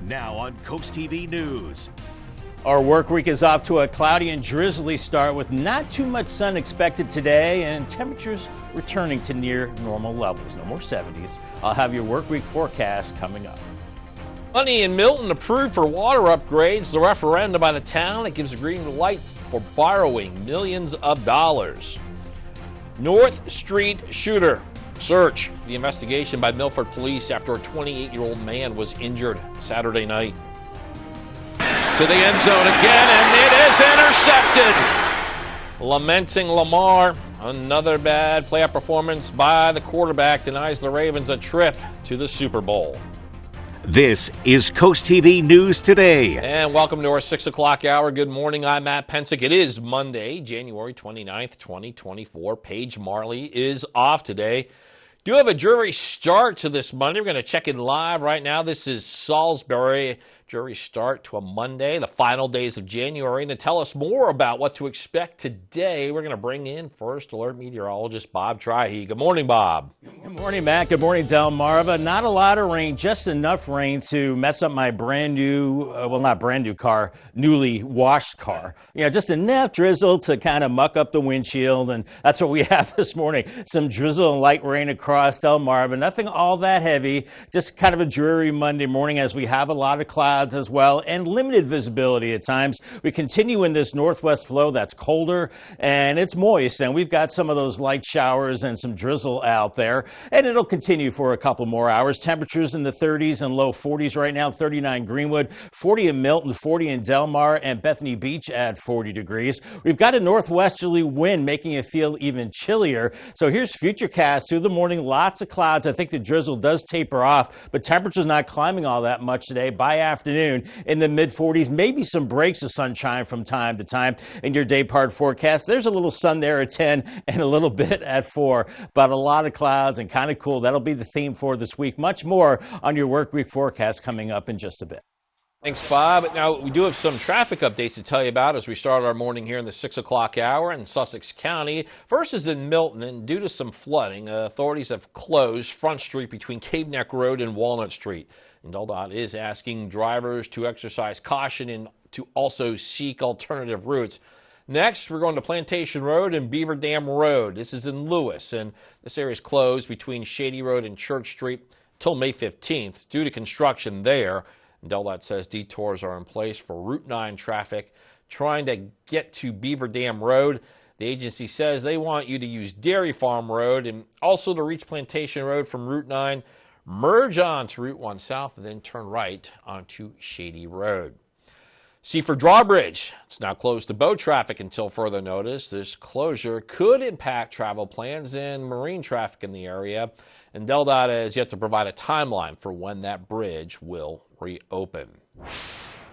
Now on CoastTV News. Our work week is off to a cloudy and drizzly start with not too much sun expected today and temperatures returning to near normal levels. No more 70s. I'll have your work week forecast coming up. Money in Milton approved for water upgrades. The referendum by the town, it gives a green light for borrowing millions of dollars. North Street shooter. Search. The investigation by Milford police after a 28-year-old man was injured Saturday night. To the end zone again, and it is intercepted. Lamenting Lamar. Another bad playoff performance by the quarterback denies the Ravens a trip to the Super Bowl. This is CoastTV News Today. And welcome to our 6 o'clock hour. Good morning. I'm Matt Pensick. It is Monday, January 29th, 2024. Paige Marley is off today. Do have a jury start to this Monday. We're going to check in live right now. This is Salisbury. Jury start to a Monday, the final days of January. And to tell us more about what to expect today, we're going to bring in First Alert meteorologist Bob Trihey. Good morning, Bob. Good morning, Matt. Good morning, Delmarva. Not a lot of rain, just enough rain to mess up my brand new, not brand new car, newly washed car. Just enough drizzle to kind of muck up the windshield. And that's what we have this morning. Some drizzle and light rain across Delmarva. Nothing all that heavy, just kind of a dreary Monday morning as we have a lot of clouds as well and limited visibility at times. We continue in this northwest flow that's colder and it's moist, and we've got some of those light showers and some drizzle out there, and it'll continue for a couple more hours. Temperatures in the 30s and low 40s right now. 39 Greenwood, 40 in Milton, 40 in Delmar, and Bethany Beach at 40 degrees. We've got a northwesterly wind making it feel even chillier. So here's Futurecast through the morning. Lots of clouds. I think the drizzle does taper off, but temperatures not climbing all that much today. By afternoon in the mid-40s, maybe some breaks of sunshine from time to time. In your day part forecast, there's a little sun there at 10 and a little bit at 4, but a lot of clouds and kind of cool. That'll be the theme for this week. Much more on your work week forecast coming up in just a bit. Thanks, Bob. Now, we do have some traffic updates to tell you about as we start our morning here in the 6 o'clock hour in Sussex County. First is in Milton, and due to some flooding, authorities have closed Front Street between Cave Neck Road and Walnut Street. And DOT is asking drivers to exercise caution and to also seek alternative routes. Next, we're going to Plantation Road and Beaver Dam Road. This is in Lewis, and this area is closed between Shady Road and Church Street till May 15th due to construction there. And DOT says detours are in place for Route 9 traffic trying to get to Beaver Dam Road. The agency says they want you to use Dairy Farm Road and also to reach Plantation Road from Route 9, merge on to Route 1 South, and then turn right onto Shady Road. Seaford Drawbridge, it's now closed to boat traffic until further notice. This closure could impact travel plans and marine traffic in the area, and DOT has yet to provide a timeline for when that bridge will reopen.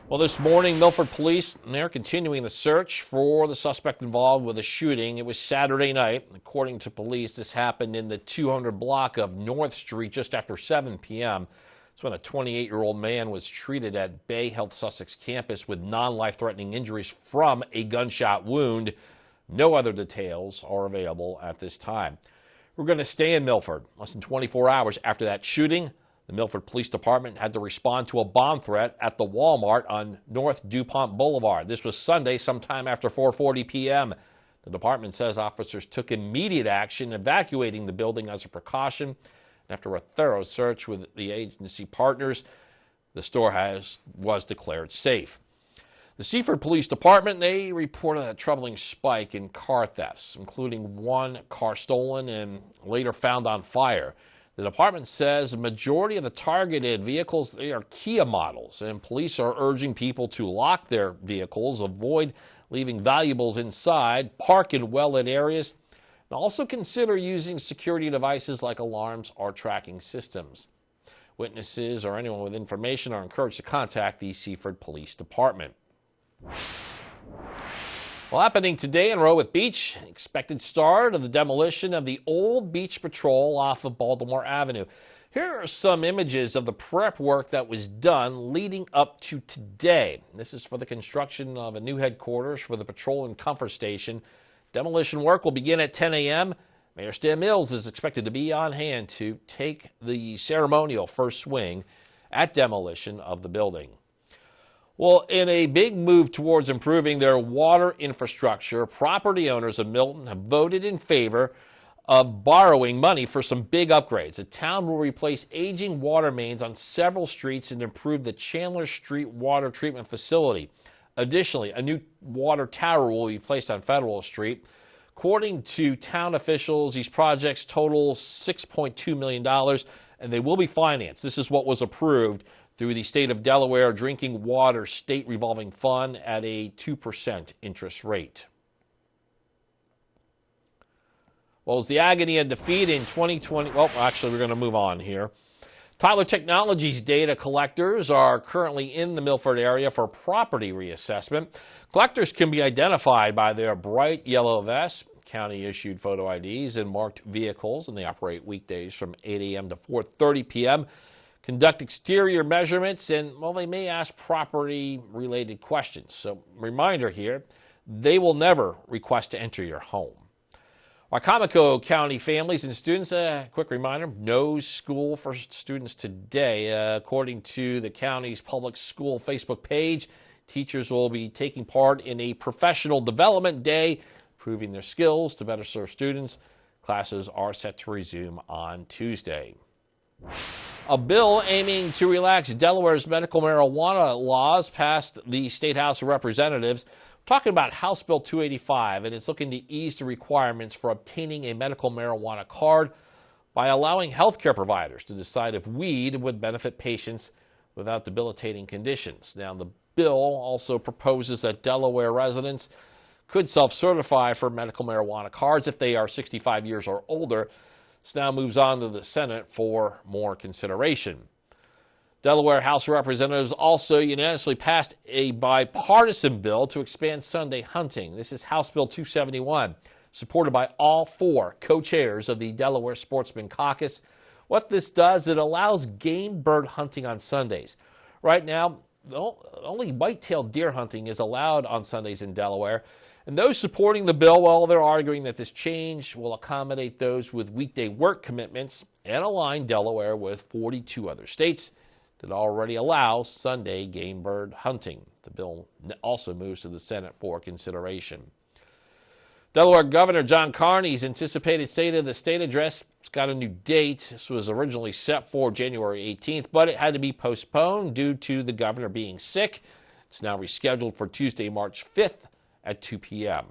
Well, this morning, Milford police, they're continuing the search for the suspect involved with a shooting. It was Saturday night. According to police, this happened in the 200 block of North Street just after 7 p.m. It's when a 28-year-old man was treated at Bay Health Sussex campus with non-life-threatening injuries from a gunshot wound. No other details are available at this time. We're going to stay in Milford. Less than 24 hours after that shooting, the Milford Police Department had to respond to a bomb threat at the Walmart on North DuPont Boulevard. This was Sunday, sometime after 4:40 p.m. The department says officers took immediate action, evacuating the building as a precaution. After a thorough search with the agency partners, the store was declared safe. The Seaford Police Department, they reported a troubling spike in car thefts, including one car stolen and later found on fire. The department says the majority of the targeted vehicles, they are Kia models, and police are urging people to lock their vehicles, avoid leaving valuables inside, park in well-lit areas, and also consider using security devices like alarms or tracking systems. Witnesses or anyone with information are encouraged to contact the Seaford Police Department. Well, happening today in Rowett Beach, expected start of the demolition of the old beach patrol off of Baltimore Avenue. Here are some images of the prep work that was done leading up to today. This is for the construction of a new headquarters for the Patrol and Comfort Station. Demolition work will begin at 10 a.m. Mayor Stan Mills is expected to be on hand to take the ceremonial first swing at demolition of the building. Well, in a big move towards improving their water infrastructure, property owners of Milton have voted in favor of borrowing money for some big upgrades. The town will replace aging water mains on several streets and improve the Chandler Street water treatment facility. Additionally, a new water tower will be placed on Federal Street. According to town officials, these projects total $6.2 million, and they will be financed. This is what was approved through the State of Delaware Drinking Water State Revolving Fund at a 2% interest rate. Well, it was the agony and defeat in 2020. Well, actually, we're going to move on here. Tyler Technologies data collectors are currently in the Milford area for property reassessment. Collectors can be identified by their bright yellow vests, county-issued photo IDs, and marked vehicles, and they operate weekdays from 8 a.m. to 4:30 p.m., conduct exterior measurements, and, well, they may ask property-related questions. So, reminder here, they will never request to enter your home. Wicomico County families and students, quick reminder, no school for students today. According to the county's public school Facebook page, teachers will be taking part in a professional development day, proving their skills to better serve students. Classes are set to resume on Tuesday. A bill aiming to relax Delaware's medical marijuana laws passed the State House of Representatives. Talking about House Bill 285, and it's looking to ease the requirements for obtaining a medical marijuana card by allowing healthcare providers to decide if weed would benefit patients without debilitating conditions. Now, the bill also proposes that Delaware residents could self-certify for medical marijuana cards if they are 65 years or older. This now moves on to the Senate for more consideration. Delaware House of Representatives also unanimously passed a bipartisan bill to expand Sunday hunting. This is House Bill 271, supported by all four co-chairs of the Delaware Sportsman Caucus. What this does, it allows game bird hunting on Sundays. Right now, only white-tailed deer hunting is allowed on Sundays in Delaware. And those supporting the bill, well, they're arguing that this change will accommodate those with weekday work commitments and align Delaware with 42 other states that already allows Sunday game bird hunting. The bill also moves to the Senate for consideration. Delaware Governor John Carney's anticipated State of the State address has got a new date. This was originally set for January 18th, but it had to be postponed due to the governor being sick. It's now rescheduled for Tuesday, March 5th at 2 p.m.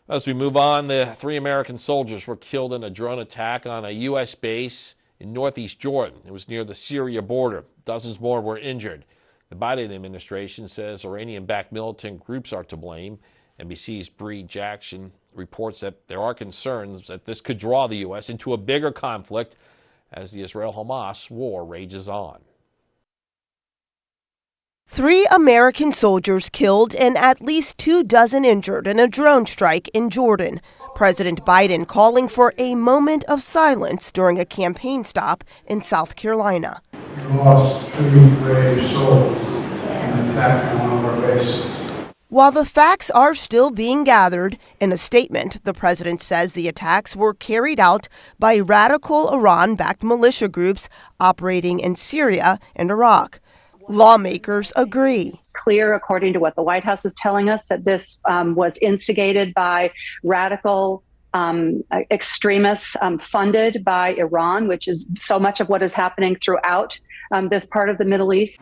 As we move on, the 3 American soldiers were killed in a drone attack on a U.S. base in northeast Jordan. It was near the Syria border. Dozens more were injured. The Biden administration says Iranian-backed militant groups are to blame. NBC's Bree Jackson reports that there are concerns that this could draw the U.S. into a bigger conflict as the Israel-Hamas war rages on. 3 American soldiers killed and at least 24 injured in a drone strike in Jordan. President Biden calling for a moment of silence during a campaign stop in South Carolina. We lost 3 brave souls in an attack on one of our bases. While the facts are still being gathered, in a statement, the president says the attacks were carried out by radical Iran-backed militia groups operating in Syria and Iraq. Lawmakers agree. Clear, according to what the White House is telling us, that this was instigated by radical extremists funded by Iran, which is so much of what is happening throughout this part of the Middle East.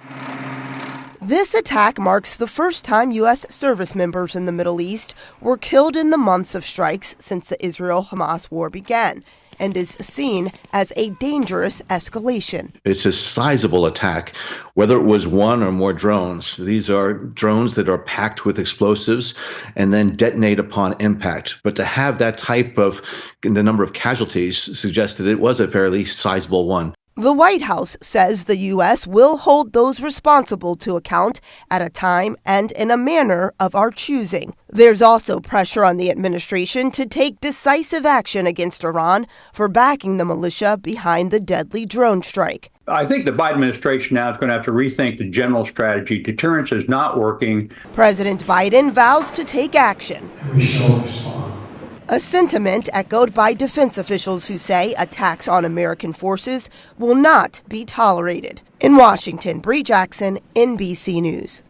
This attack marks the first time U.S. service members in the Middle East were killed in the months of strikes since the Israel-Hamas war began, and is seen as a dangerous escalation. It's a sizable attack, whether it was 1 or more drones. These are drones that are packed with explosives and then detonate upon impact. But to have that type of, the number of casualties suggests that it was a fairly sizable one. The White House says the U.S. will hold those responsible to account at a time and in a manner of our choosing. There's also pressure on the administration to take decisive action against Iran for backing the militia behind the deadly drone strike. I think the Biden administration now is going to have to rethink the general strategy. Deterrence is not working. President Biden vows to take action. And we shall respond. A sentiment echoed by defense officials who say attacks on American forces will not be tolerated. In Washington, Bree Jackson, NBC News.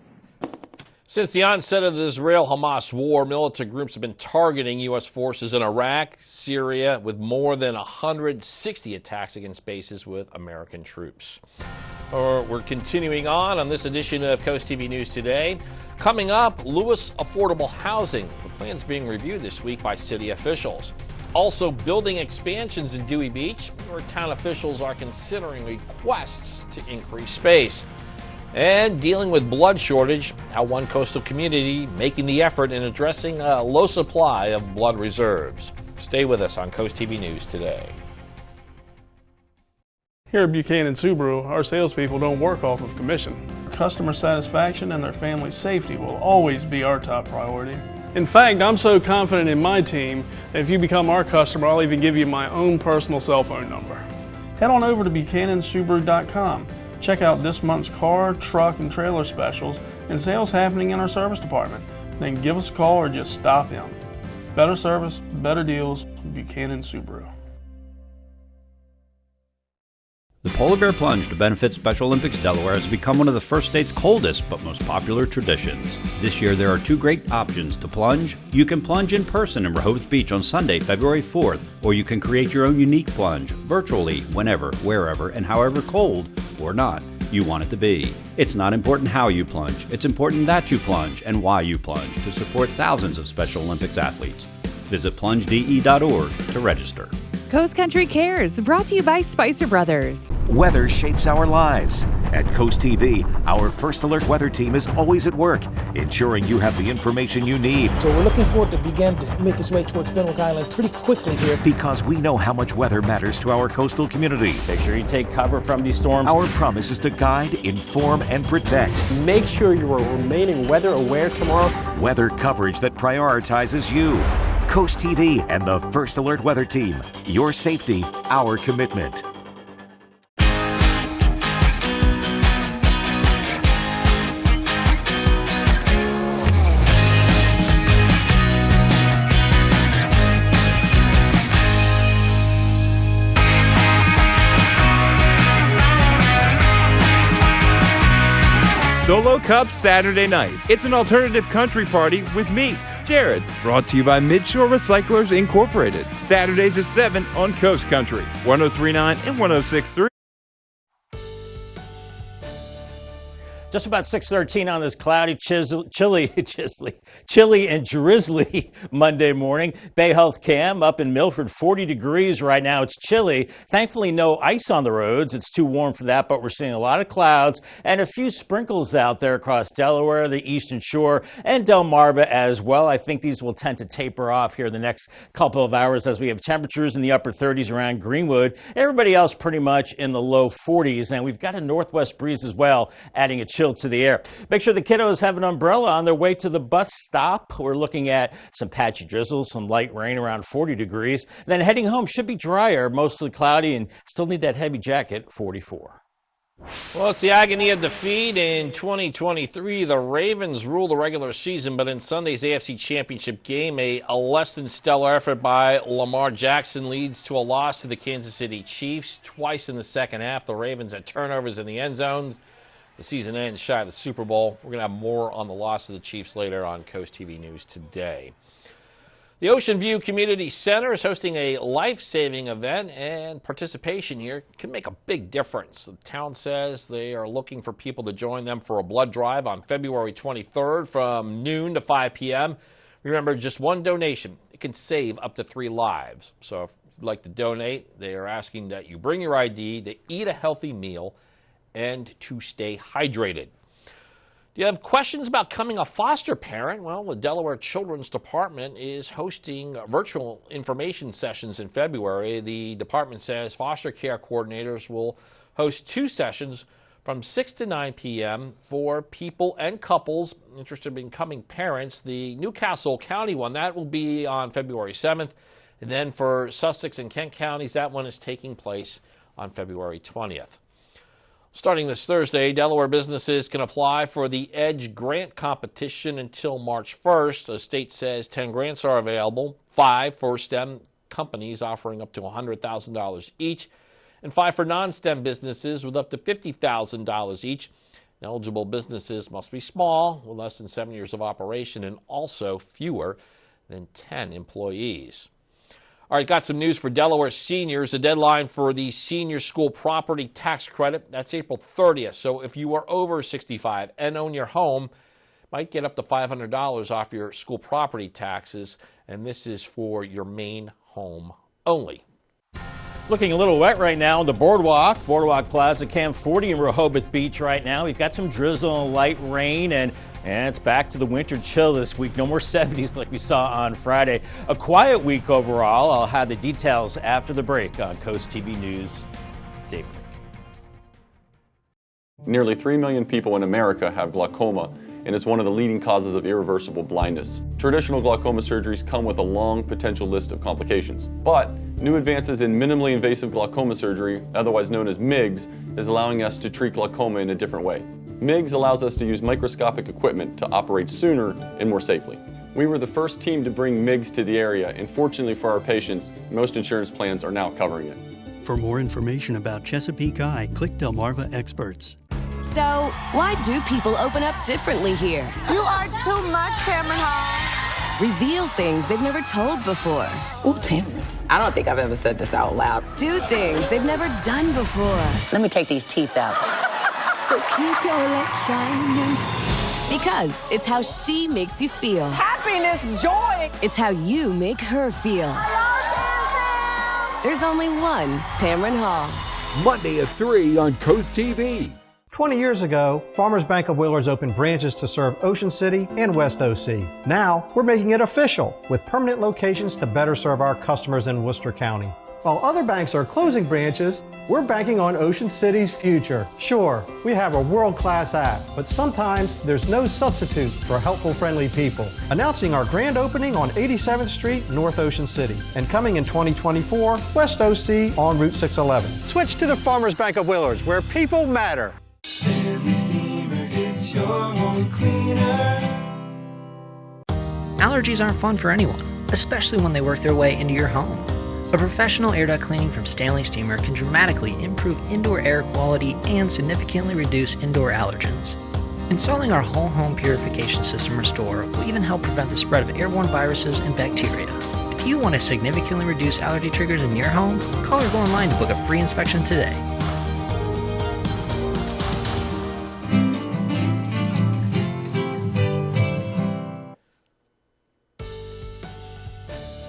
Since the onset of the Israel-Hamas war, militant groups have been targeting U.S. forces in Iraq, Syria, with more than 160 attacks against bases with American troops. We're continuing on this edition of Coast TV News Today. Coming up, Lewis affordable housing. The plan's being reviewed this week by city officials. Also, building expansions in Dewey Beach, where town officials are considering requests to increase space. And dealing with blood shortage, how one coastal community making the effort in addressing a low supply of blood reserves. Stay with us on Coast TV News Today. Here at Buchanan Subaru, our salespeople don't work off of commission. Customer satisfaction and their family's safety will always be our top priority. In fact, I'm so confident in my team that if you become our customer, I'll even give you my own personal cell phone number. Head on over to buchanansubaru.com. Check out this month's car, truck, and trailer specials and sales happening in our service department. Then give us a call or just stop in. Better service, better deals, Buchanan Subaru. The Polar Bear Plunge to benefit Special Olympics Delaware has become one of the first state's coldest but most popular traditions. This year there are two great options to plunge. You can plunge in person in Rehoboth Beach on Sunday, February 4th, or you can create your own unique plunge virtually whenever, wherever, and however cold or not you want it to be. It's not important how you plunge, it's important that you plunge and why you plunge to support thousands of Special Olympics athletes. Visit plungede.org to register. Coast Country Cares, brought to you by Spicer Brothers. Weather shapes our lives. At Coast TV, our First Alert weather team is always at work, ensuring you have the information you need. So we're looking forward to begin to make its way towards Fenwick Island pretty quickly here. Because we know how much weather matters to our coastal community. Make sure you take cover from these storms. Our promise is to guide, inform, and protect. Make sure you are remaining weather aware tomorrow. Weather coverage that prioritizes you. Coast TV and the First Alert Weather Team. Your safety, our commitment. Solo Cup Saturday night. It's an alternative country party with me, Jared. Brought to you by Midshore Recyclers Incorporated. Saturdays at 7 on Coast Country, 103.9 and 106.3. Just about 6:13 on this cloudy, chilly and drizzly Monday morning. Bay Health Cam up in Milford, 40 degrees right now. It's chilly. Thankfully, no ice on the roads. It's too warm for that, but we're seeing a lot of clouds and a few sprinkles out there across Delaware, the Eastern Shore, and Delmarva as well. I think these will tend to taper off here the next couple of hours as we have temperatures in the upper 30s around Greenwood. Everybody else pretty much in the low 40s, and we've got a northwest breeze as well, adding a chill to the air. Make sure the kiddos have an umbrella on their way to the bus stop. We're looking at some patchy drizzle, some light rain around 40 degrees. Then heading home should be drier, mostly cloudy, and still need that heavy jacket, 44. Well, it's the agony of defeat in 2023. The Ravens rule the regular season, but in Sunday's AFC Championship game, a less than stellar effort by Lamar Jackson leads to a loss to the Kansas City Chiefs. Twice in the second half, the Ravens had turnovers in the end zones. The season ends shy of the Super Bowl. We're going to have more on the loss of the Chiefs later on Coast TV News Today. The Ocean View Community Center is hosting a life-saving event, and participation here can make a big difference. The town says they are looking for people to join them for a blood drive on February 23rd from noon to 5 p.m. Remember, just one donation, it can save up to 3 lives. So if you'd like to donate, they are asking that you bring your ID, to eat a healthy meal, and to stay hydrated. Do you have questions about becoming a foster parent? Well, the Delaware Children's Department is hosting virtual information sessions in February. The department says foster care coordinators will host 2 sessions from 6 to 9 p.m. for people and couples interested in becoming parents. The Newcastle County one, that will be on February 7th. And then for Sussex and Kent counties, that one is taking place on February 20th. Starting this Thursday, Delaware businesses can apply for the EDGE grant competition until March 1st. The state says 10 grants are available, 5 for STEM companies offering up to $100,000 each, and 5 for non-STEM businesses with up to $50,000 each. Eligible businesses must be small, with less than 7 years of operation, and also fewer than 10 employees. All right, got some news for Delaware seniors. The deadline for the senior school property tax credit, that's April 30th. So if you are over 65 and own your home, might get up to $500 off your school property taxes, and this is for your main home only. Looking a little wet right now on the Boardwalk Plaza, Camp 40 in Rehoboth Beach right now. We've got some drizzle and light rain, and it's back to the winter chill this week. No more 70s like we saw on Friday. A quiet week overall. I'll have the details after the break on Coast TV News. David. Nearly 3 million people in America have glaucoma, and it's one of the leading causes of irreversible blindness. Traditional glaucoma surgeries come with a long potential list of complications, but new advances in minimally invasive glaucoma surgery, otherwise known as MIGS, is allowing us to treat glaucoma in a different way. MIGS allows us to use microscopic equipment to operate sooner and more safely. We were the first team to bring MIGS to the area, and fortunately for our patients, most insurance plans are now covering it. For more information about Chesapeake Eye, click Delmarva Experts. So, why do people open up differently here? You are too much, Tamron Hall. Reveal things they've never told before. Ooh, Tamron. I don't think I've ever said this out loud. Do things they've never done before. Let me take these teeth out. So keep your light shining. Because it's how she makes you feel. Happiness, joy. It's how you make her feel. There's only one Tamron Hall. Monday at 3 on Coast TV. 20 years ago, Farmers Bank of Whalers opened branches to serve Ocean City and West OC. Now, we're making it official with permanent locations to better serve our customers in Worcester County. While other banks are closing branches, we're banking on Ocean City's future. Sure, we have a world-class app, but sometimes there's no substitute for helpful, friendly people. Announcing our grand opening on 87th Street, North Ocean City, and coming in 2024, West OC on Route 611. Switch to the Farmers Bank of Whalers, where people matter. Stanley Steamer gets your home cleaner. Allergies aren't fun for anyone, especially when they work their way into your home. A professional air duct cleaning from Stanley Steamer can dramatically improve indoor air quality and significantly reduce indoor allergens. Installing our whole home purification system Restore will even help prevent the spread of airborne viruses and bacteria. If you want to significantly reduce allergy triggers in your home, call or go online to book a free inspection today.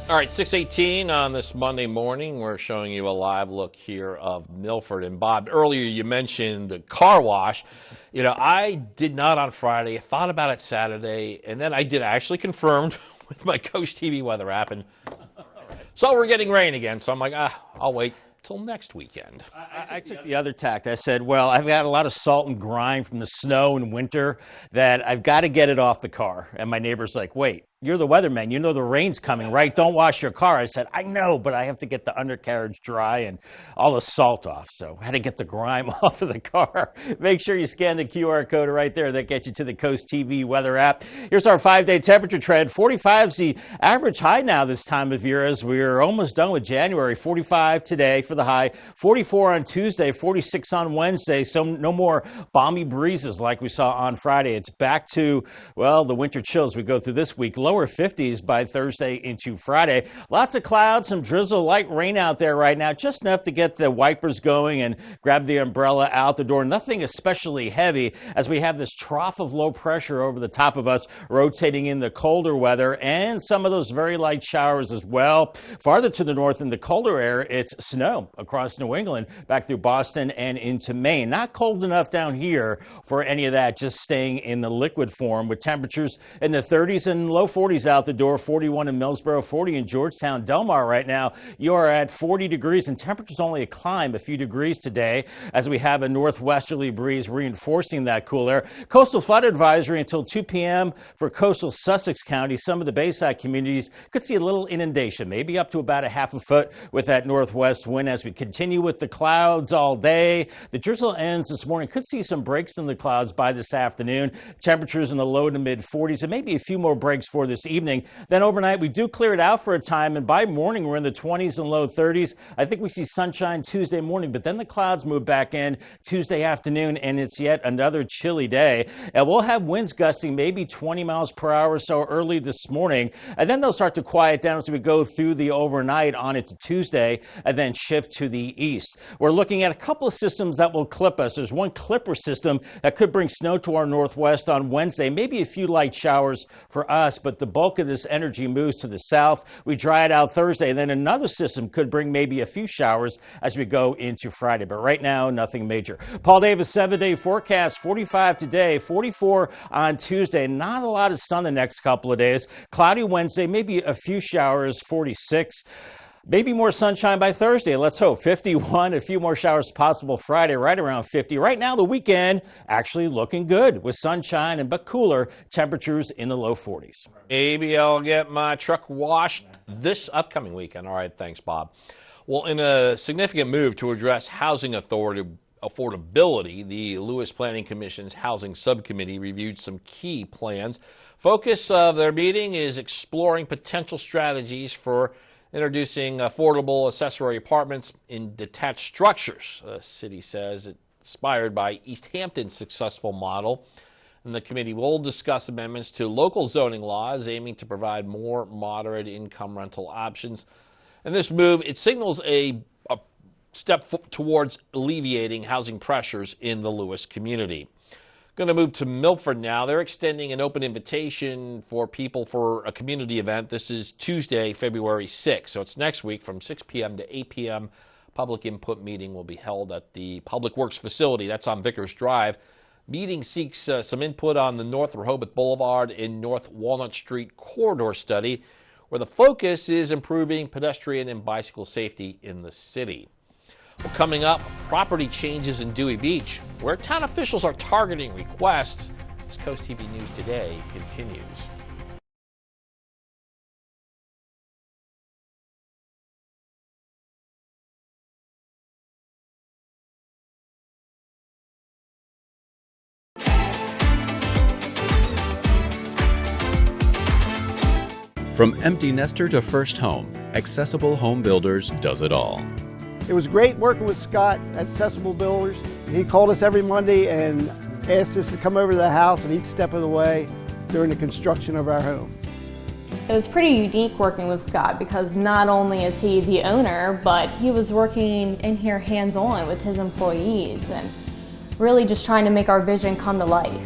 All right, 6:18 on this Monday morning. We're showing you a live look here of Milford. And Bob, earlier you mentioned the car wash. You know, I did not on Friday. I thought about it Saturday, and then I did actually confirmed with my Coast TV weather app. And so we're getting rain again. So I'm like, I'll wait till next weekend. I took the other tact. I said, well, I've got a lot of salt and grime from the snow and winter that I've got to get it off the car. And my neighbor's like, wait, you're the weatherman. You know the rain's coming, right? Don't wash your car. I said, I know, but I have to get the undercarriage dry and all the salt off. So I had to get the grime off of the car. Make sure you scan the QR code right there. That gets you to the Coast TV weather app. Here's our 5-day temperature trend. 45 is the average high now this time of year as we're almost done with January. 45 today for the high. 44 on Tuesday, 46 on Wednesday. So no more balmy breezes like we saw on Friday. It's back to, well, the winter chills we go through this week. Lower 50s by Thursday into Friday. Lots of clouds, some drizzle, light rain out there right now, just enough to get the wipers going and grab the umbrella out the door. Nothing especially heavy as we have this trough of low pressure over the top of us, rotating in the colder weather and some of those very light showers as well. Farther to the north in the colder air, it's snow across New England, back through Boston and into Maine. Not cold enough down here for any of that, just staying in the liquid form with temperatures in the 30s and low 40s out the door. 41 in Millsboro, 40 in Georgetown. Delmar right now, you are at 40 degrees and temperatures only a climb a few degrees today as we have a northwesterly breeze reinforcing that cool air. Coastal flood advisory until 2 p.m. for coastal Sussex County. Some of the Bayside communities could see a little inundation, maybe up to about a half a foot with that northwest wind as we continue with the clouds all day. The drizzle ends this morning. Could see some breaks in the clouds by this afternoon. Temperatures in the low to mid 40s and maybe a few more breaks for the this evening. Then overnight, we do clear it out for a time, and by morning, we're in the 20s and low 30s. I think we see sunshine Tuesday morning, but then the clouds move back in Tuesday afternoon, and it's yet another chilly day. And we'll have winds gusting maybe 20 miles per hour or so early this morning, and then they'll start to quiet down as we go through the overnight on into Tuesday, and then shift to the east. We're looking at a couple of systems that will clip us. There's one clipper system that could bring snow to our northwest on Wednesday, maybe a few light showers for us, but the bulk of this energy moves to the south. We dry it out Thursday, and then another system could bring maybe a few showers as we go into Friday, but right now, nothing major. Paul Davis, 7-day forecast, 45 today, 44 on Tuesday. Not a lot of sun the next couple of days. Cloudy Wednesday, maybe a few showers, 46. Maybe more sunshine by Thursday. Let's hope 51, a few more showers possible Friday, right around 50. Right now, the weekend actually looking good with sunshine but cooler temperatures in the low 40s. Maybe I'll get my truck washed this upcoming weekend. All right, thanks, Bob. Well, in a significant move to address housing affordability, the Lewis Planning Commission's Housing Subcommittee reviewed some key plans. Focus of their meeting is exploring potential strategies for introducing affordable accessory apartments in detached structures. The city says it's inspired by East Hampton's successful model. And the committee will discuss amendments to local zoning laws aiming to provide more moderate income rental options. And this move, it signals a step towards alleviating housing pressures in the Lewis community. Going to move to Milford now. They're extending an open invitation for people for a community event. This is Tuesday, February 6th. So it's next week from 6 p.m. to 8 p.m. Public input meeting will be held at the Public Works facility. That's on Vickers Drive. Meeting seeks some input on the North Rehoboth Boulevard and North Walnut Street corridor study, where the focus is improving pedestrian and bicycle safety in the city. Well, coming up, property changes in Dewey Beach, where town officials are targeting requests. This Coast TV News Today continues. From empty nester to first home, Accessible Home Builders does it all. It was great working with Scott at Accessible Builders. He called us every Monday and asked us to come over to the house at each step of the way during the construction of our home. It was pretty unique working with Scott because not only is he the owner, but he was working in here hands-on with his employees and really just trying to make our vision come to life.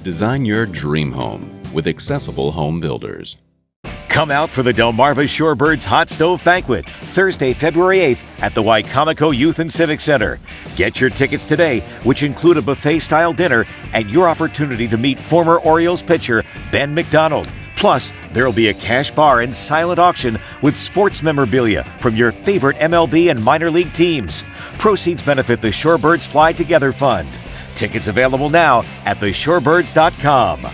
Design your dream home with Accessible Home Builders. Come out for the Delmarva Shorebirds Hot Stove Banquet, Thursday, February 8th at the Wicomico Youth and Civic Center. Get your tickets today, which include a buffet-style dinner and your opportunity to meet former Orioles pitcher Ben McDonald. Plus, there will be a cash bar and silent auction with sports memorabilia from your favorite MLB and minor league teams. Proceeds benefit the Shorebirds Fly Together Fund. Tickets available now at theshorebirds.com.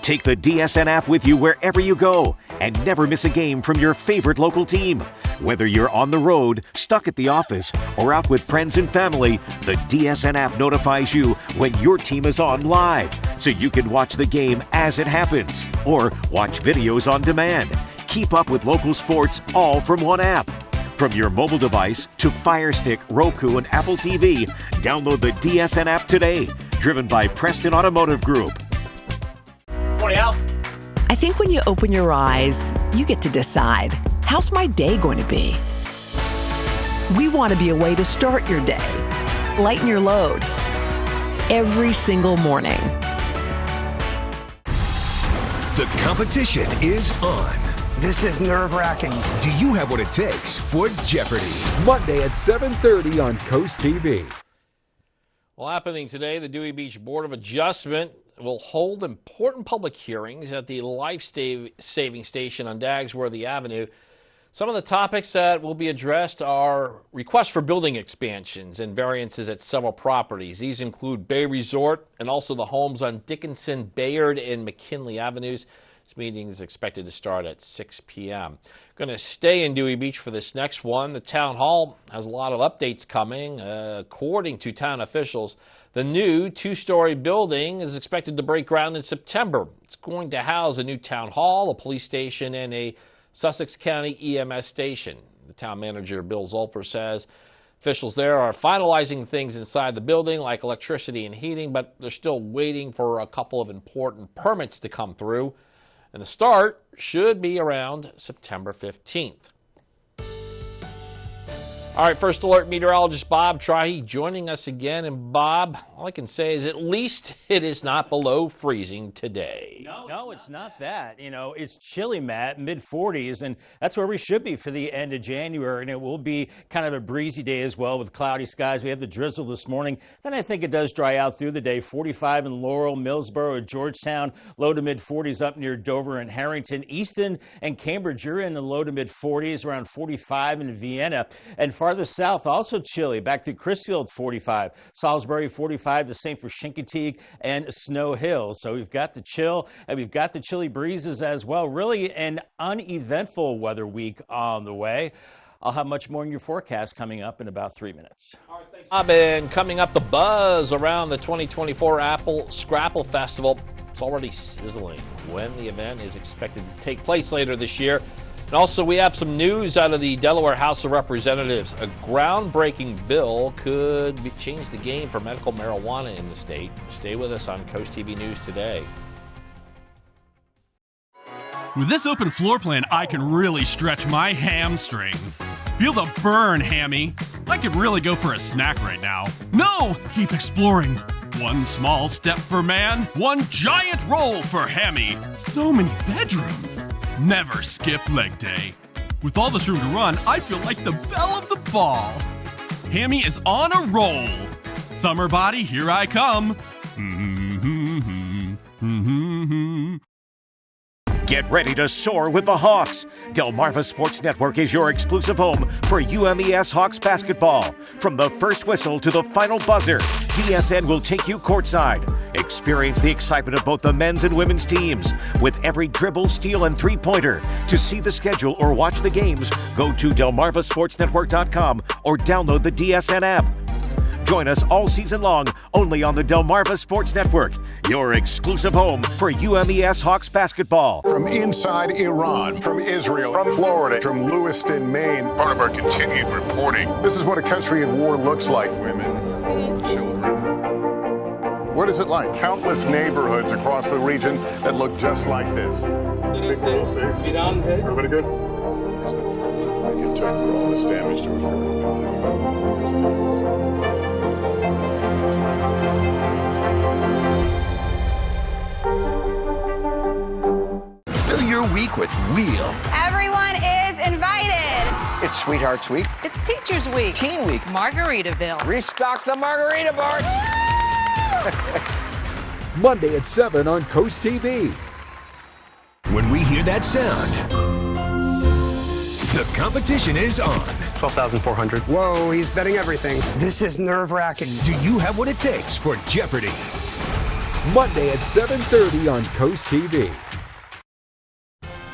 Take the DSN app with you wherever you go and never miss a game from your favorite local team. Whether you're on the road, stuck at the office, or out with friends and family, the DSN app notifies you when your team is on live, so you can watch the game as it happens or watch videos on demand. Keep up with local sports all from one app. From your mobile device to Fire Stick, Roku, and Apple TV, download the DSN app today. Driven by Preston Automotive Group. I think when you open your eyes, you get to decide, how's my day going to be? We want to be a way to start your day, lighten your load, every single morning. The competition is on. This is nerve-wracking. Do you have what it takes for Jeopardy? Monday at 7:30 on Coast TV. Well, happening today, the Dewey Beach Board of Adjustment will hold important public hearings at the life-saving station on Dagsworthy Avenue. Some of the topics that will be addressed are requests for building expansions and variances at several properties. These include Bay Resort and also the homes on Dickinson, Bayard, and McKinley Avenues. This meeting is expected to start at 6 p.m. Going to stay in Dewey Beach for this next one. The town hall has a lot of updates coming. According to town officials, the new two-story building is expected to break ground in September. It's going to house a new town hall, a police station, and a Sussex County EMS station. The town manager, Bill Zolper, says officials there are finalizing things inside the building like electricity and heating, but they're still waiting for a couple of important permits to come through. And the start should be around September 15th. All right, First Alert meteorologist Bob Trahi joining us again. And Bob, all I can say is at least it is not below freezing today. No, it's not that. You know, it's chilly, Matt, mid-40s, and that's where we should be for the end of January. And it will be kind of a breezy day as well with cloudy skies. We had the drizzle this morning. Then I think it does dry out through the day. 45 in Laurel, Millsboro, Georgetown, low to mid-40s up near Dover and Harrington. Easton and Cambridge, you're in the low to mid-40s, around 45 in Vienna. And farther south, also chilly, back through Crisfield, 45. Salisbury, 45, the same for Chincoteague and Snow Hill. So we've got the chill and we've got the chilly breezes as well. Really an uneventful weather week on the way. I'll have much more in your forecast coming up in about 3 minutes. All right, thanks, Bob. And coming up, the buzz around the 2024 Apple Scrapple Festival. It's already sizzling when the event is expected to take place later this year. And also, we have some news out of the Delaware House of Representatives. A groundbreaking bill could change the game for medical marijuana in the state. Stay with us on Coast TV News today. With this open floor plan, I can really stretch my hamstrings. Feel the burn, Hammy. I could really go for a snack right now. No! Keep exploring. One small step for man, one giant roll for Hammy. So many bedrooms. Never skip leg day. With all this room to run, I feel like the belle of the ball. Hammy is on a roll. Summer body, here I come. Get ready to soar with the Hawks. Delmarva Sports Network is your exclusive home for UMES Hawks basketball. From the first whistle to the final buzzer, DSN will take you courtside. Experience the excitement of both the men's and women's teams with every dribble, steal, and three-pointer. To see the schedule or watch the games, go to delmarvasportsnetwork.com or download the DSN app. Join us all season long only on the Delmarva Sports Network, your exclusive home for UMES Hawks basketball. From inside Iran, from Israel, from Florida, from Lewiston, Maine. Part of our continued reporting. This is what a country at war looks like. Women, children. What is it like? Countless neighborhoods across the region that look just like this. Everybody good? It's the threat it took for all this damage to occur. Your week with Wheel. Everyone is invited. It's Sweethearts Week. It's Teachers Week. Teen Week. Margaritaville. Restock the margarita bar. Monday at 7 on Coast TV. When we hear that sound, the competition is on. 12,400. Whoa, he's betting everything. This is nerve-wracking. Do you have what it takes for Jeopardy? Monday at 7:30 on Coast TV.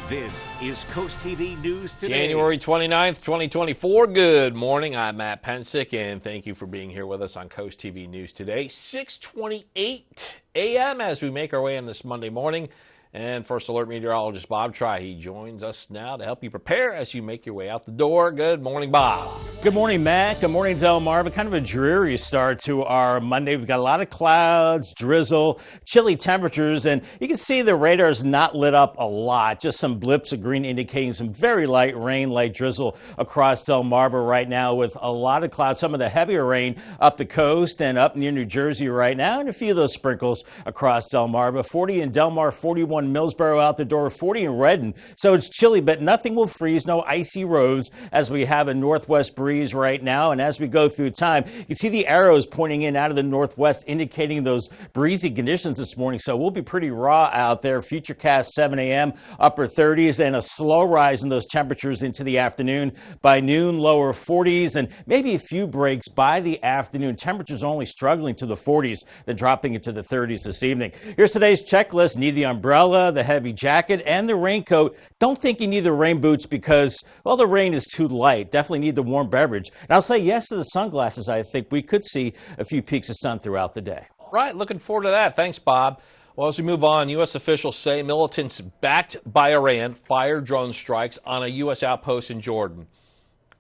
This is Coast TV News Today. January 29th, 2024. Good morning. I'm Matt Pensick, and thank you for being here with us on Coast TV News Today. 6:28 a.m. as we make our way in this Monday morning. And First Alert meteorologist Bob Trahi joins us now to help you prepare as you make your way out the door. Good morning, Bob. Good morning, Matt. Good morning, Delmarva. Kind of a dreary start to our Monday. We've got a lot of clouds, drizzle, chilly temperatures, and you can see the radar's not lit up a lot. Just some blips of green indicating some very light rain, light drizzle across Delmarva right now with a lot of clouds. Some of the heavier rain up the coast and up near New Jersey right now, and a few of those sprinkles across Delmarva. 40 in Delmar, 41 Millsboro out the door, 40 in Redden. So it's chilly, but nothing will freeze, no icy roads as we have a northwest breeze right now. And as we go through time, you can see the arrows pointing in out of the northwest indicating those breezy conditions this morning. So we'll be pretty raw out there. Futurecast 7 a.m., upper 30s, and a slow rise in those temperatures into the afternoon. By noon, lower 40s, and maybe a few breaks by the afternoon. Temperatures only struggling to the 40s, then dropping into the 30s this evening. Here's today's checklist. Need the umbrella. umbrella, the heavy jacket, and the raincoat. Don't think you need the rain boots because, well, the rain is too light. Definitely need the warm beverage. And I'll say yes to the sunglasses. I think we could see a few peaks of sun throughout the day. Right, looking forward to that. Thanks, Bob. Well, as we move on, U.S. officials say militants backed by Iran fired drone strikes on a U.S. outpost in Jordan.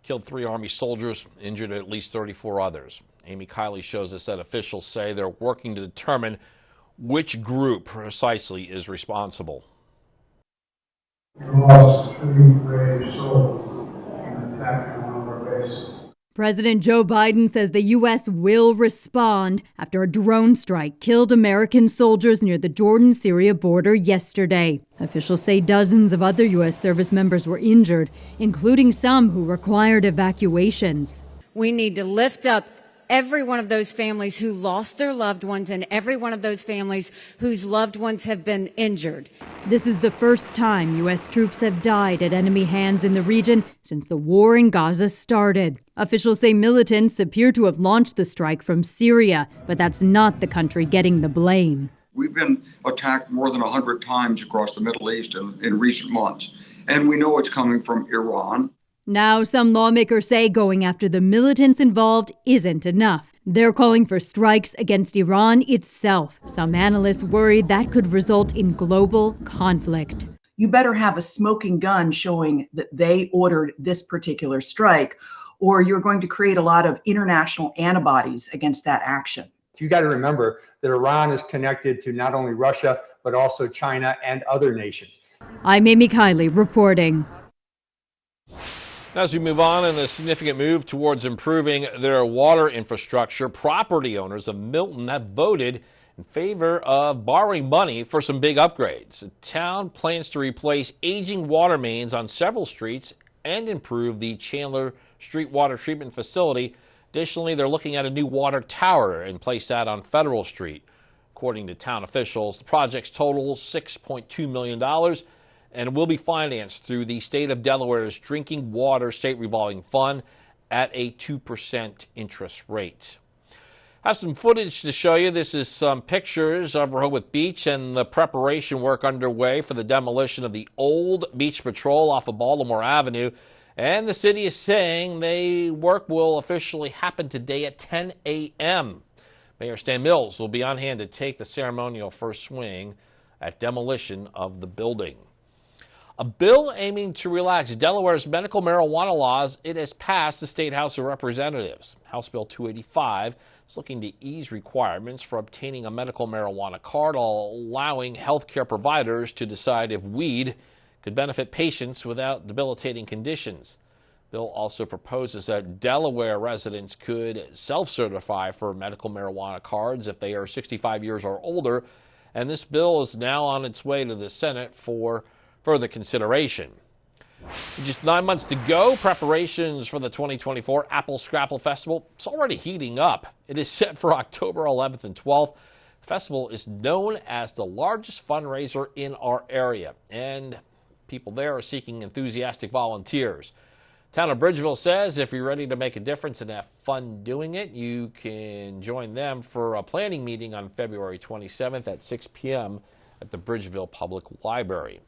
Killed 3 Army soldiers, injured at least 34 others. Amy Kiley shows us that officials say they're working to determine which group precisely is responsible. We lost 3 brave souls in an attack on our base. President Joe Biden says the U.S. will respond after a drone strike killed American soldiers near the Jordan-Syria border yesterday. Officials say dozens of other U.S. service members were injured, including some who required evacuations. We need to lift up every one of those families who lost their loved ones and every one of those families whose loved ones have been injured. This is the first time U.S. troops have died at enemy hands in the region since the war in Gaza started. Officials say militants appear to have launched the strike from Syria, but that's not the country getting the blame. We've been attacked more than 100 times across the Middle East in recent months, and we know it's coming from Iran. Now, some lawmakers say going after the militants involved isn't enough. They're calling for strikes against Iran itself. Some analysts worry that could result in global conflict. You better have a smoking gun showing that they ordered this particular strike, or you're going to create a lot of international antibodies against that action. You got to remember that Iran is connected to not only Russia, but also China and other nations. I'm Amy Kiley reporting. As we move on, in a significant move towards improving their water infrastructure, property owners of Milton have voted in favor of borrowing money for some big upgrades. The town plans to replace aging water mains on several streets and improve the Chandler Street water treatment facility. Additionally, they're looking at a new water tower and place that on Federal Street. According to town officials, the project's total $6.2 million. And will be financed through the state of Delaware's Drinking Water State Revolving Fund at a 2% interest rate. I have some footage to show you. This is some pictures of Rehoboth Beach and the preparation work underway for the demolition of the old Beach Patrol off of Baltimore Avenue. And the city is saying the work will officially happen today at 10 a.m. Mayor Stan Mills will be on hand to take the ceremonial first swing at demolition of the building. A bill aiming to relax Delaware's medical marijuana laws, it has passed the State House of Representatives. House Bill 285 is looking to ease requirements for obtaining a medical marijuana card, allowing health care providers to decide if weed could benefit patients without debilitating conditions. The bill also proposes that Delaware residents could self-certify for medical marijuana cards if they are 65 years or older, and this bill is now on its way to the Senate for further consideration. With just 9 months to go, preparations for the 2024 Apple Scrapple Festival, it's already heating up. It is set for October 11th and 12th. The festival is known as the largest fundraiser in our area, and people there are seeking enthusiastic volunteers. Town of Bridgeville says if you're ready to make a difference and have fun doing it, you can join them for a planning meeting on February 27th at 6 p.m. at the Bridgeville Public Library.